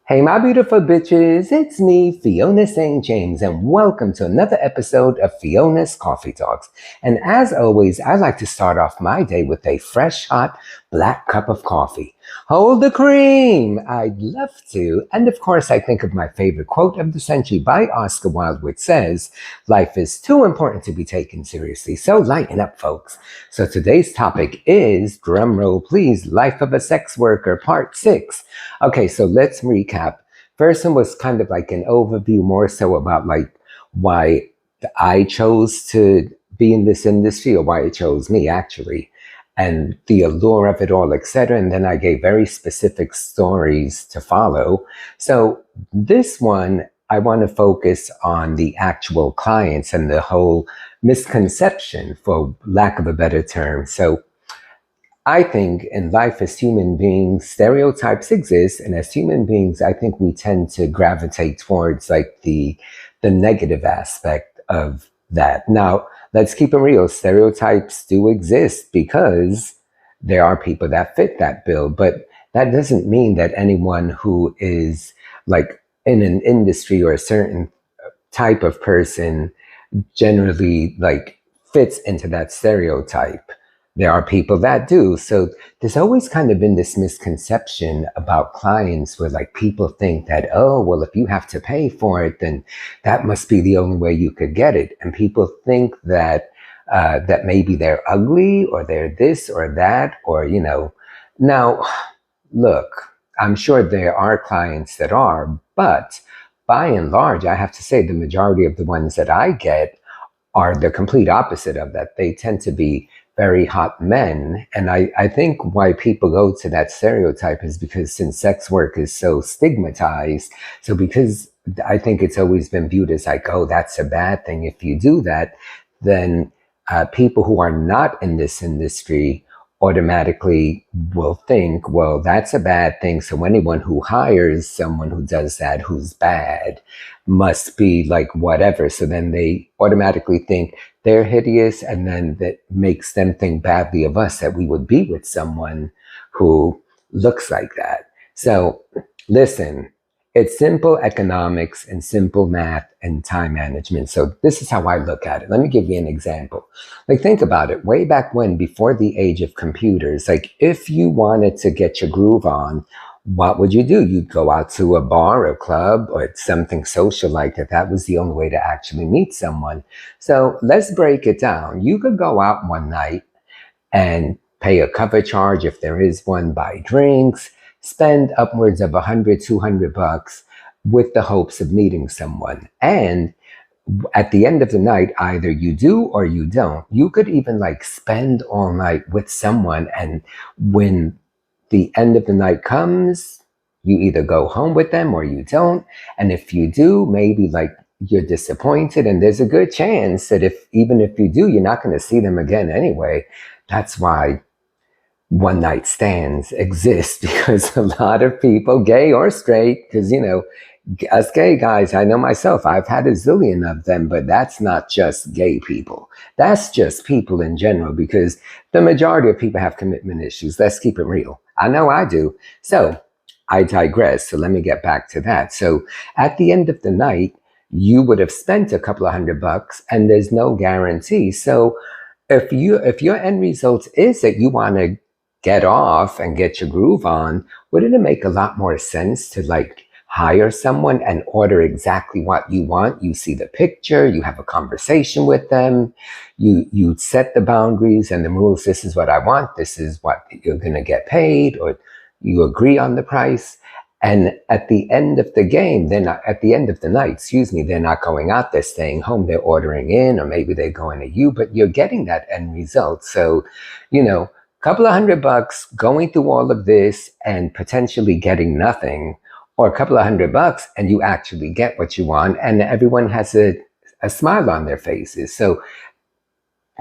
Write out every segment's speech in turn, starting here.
Hey, my beautiful bitches, it's me, Fiona St. James, and welcome to another episode of Fiona's Coffee Talks. And as always, I like to start off my day with a fresh, hot, black cup of coffee. Hold the cream! I'd love to. And of course, I think of my favorite quote of the century by Oscar Wilde, which says, "Life is too important to be taken seriously, so lighten up, folks." So today's topic is, drumroll please, Life of a Sex Worker, Part 6. Okay, so let's recap. First one was kind of like an overview, more so about like why I chose to be in this industry, or why it chose me actually, and the allure of it all, etc. And then I gave very specific stories to follow. So this one, I want to focus on the actual clients and the whole misconception, for lack of a better term. So I think in life as human beings, stereotypes exist, and as human beings, I think we tend to gravitate towards like the negative aspect of that. Now, let's keep it real. Stereotypes do exist because there are people that fit that bill, but that doesn't mean that anyone who is like in an industry or a certain type of person generally like fits into that stereotype. There are people that do. So there's always kind of been this misconception about clients where like people think that, oh, well, if you have to pay for it, then that must be the only way you could get it. And people think that that maybe they're ugly or they're this or that, or, you know. Now, look, I'm sure there are clients that are, but by and large, I have to say the majority of the ones that I get are the complete opposite of that. They tend to be very hot men. And I think why people go to that stereotype is because since sex work is so stigmatized, so because I think it's always been viewed as like, oh, that's a bad thing. If you do that, then people who are not in this industry automatically will think, well, that's a bad thing. So anyone who hires someone who does that, who's bad, must be like whatever. So then they automatically think they're hideous, and then that makes them think badly of us, that we would be with someone who looks like that. So listen, it's simple economics and simple math and time management. So this is how I look at it. Let me give you an example. Like, think about it. Way back when, before the age of computers, like if you wanted to get your groove on, what would you do? You'd go out to a bar or club or something social like that. That was the only way to actually meet someone. So let's break it down. You could go out one night and pay a cover charge, if there is one, buy drinks, spend upwards of 100, 200 bucks with the hopes of meeting someone. And at the end of the night, either you do or you don't. You could even like spend all night with someone, and when the end of the night comes, you either go home with them or you don't. And if you do, maybe like you're disappointed, and there's a good chance that even if you do, you're not going to see them again anyway. That's why one night stands exist, because a lot of people, gay or straight, because, you know, us gay guys, I know myself, I've had a zillion of them, but that's not just gay people. That's just people in general, because the majority of people have commitment issues. Let's keep it real. I know I do. So I digress. So let me get back to that. So at the end of the night, you would have spent a couple of $100, and there's no guarantee. So if your end result is that you want to get off and get your groove on, wouldn't it make a lot more sense to like hire someone and order exactly what you want? You see the picture, you have a conversation with them, you set the boundaries and the rules. This is what I want, this is what you're going to get paid, or you agree on the price. And at the end of the game, at the end of the night, they're not going out, they're staying home, they're ordering in, or maybe they're going to you, but you're getting that end result. So, you know, couple of $100 going through all of this and potentially getting nothing, or a couple of $100 and you actually get what you want, and everyone has a smile on their faces. So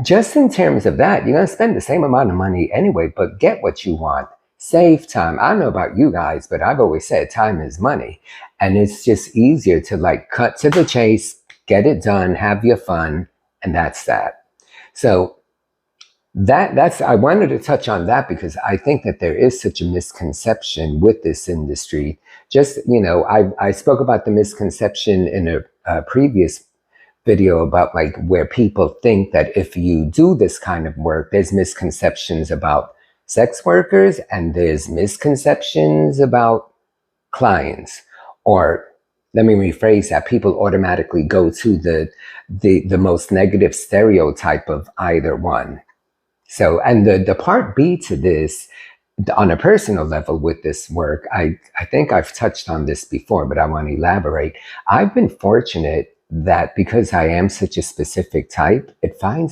just in terms of that, you're going to spend the same amount of money anyway, but get what you want. Save time. I don't know about you guys, but I've always said time is money, and it's just easier to like cut to the chase, get it done, have your fun, and that's that. So that's I wanted to touch on that because I think that there is such a misconception with this industry. Just, I spoke about the misconception in a previous video about like where people think that if you do this kind of work, there's misconceptions about sex workers and there's misconceptions about clients. Or let me rephrase that, people automatically go to the most negative stereotype of either one. So, and the part B to this, on a personal level with this work, I think I've touched on this before, but I want to elaborate. I've been fortunate that because I am such a specific type, I find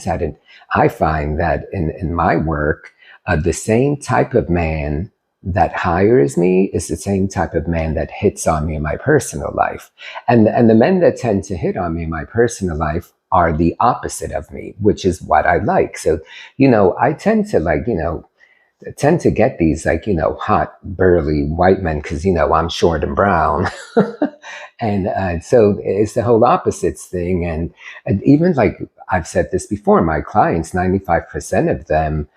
that in my work, the same type of man that hires me is the same type of man that hits on me in my personal life. And the men that tend to hit on me in my personal life are the opposite of me, which is what I like. So, I tend to get these hot, burly white men because, I'm short and brown. And so it's the whole opposites thing. And even like I've said this before, my clients, 95% of them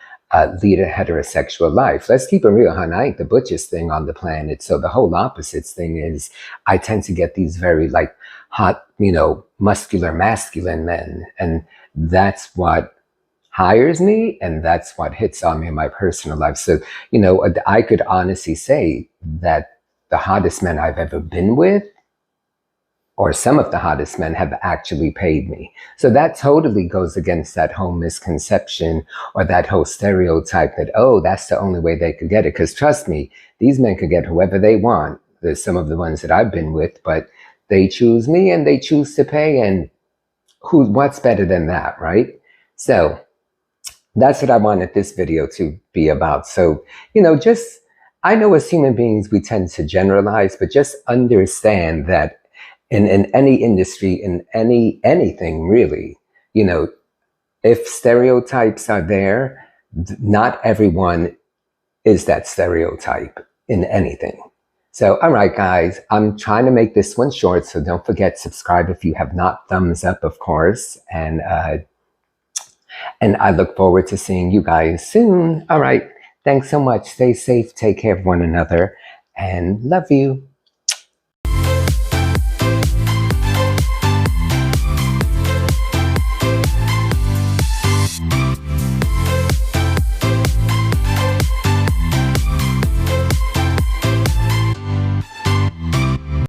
lead a heterosexual life. Let's keep it real, hon. I ain't the butchest thing on the planet. So the whole opposites thing is I tend to get these very like hot, muscular, masculine men. And that's what hires me, and that's what hits on me in my personal life. So, I could honestly say that the hottest men I've ever been with, or some of the hottest men, have actually paid me. So that totally goes against that whole misconception or that whole stereotype that, oh, that's the only way they could get it. Because trust me, these men could get whoever they want. There's some of the ones that I've been with, but they choose me and they choose to pay. And what's better than that, right? So that's what I wanted this video to be about. So, I know as human beings, we tend to generalize, but just understand that in any industry, in anything really, if stereotypes are there, not everyone is that stereotype in anything. So, all right, guys, I'm trying to make this one short, so don't forget, subscribe if you have not, thumbs up, of course, and I look forward to seeing you guys soon. All right, thanks so much. Stay safe, take care of one another, and love you.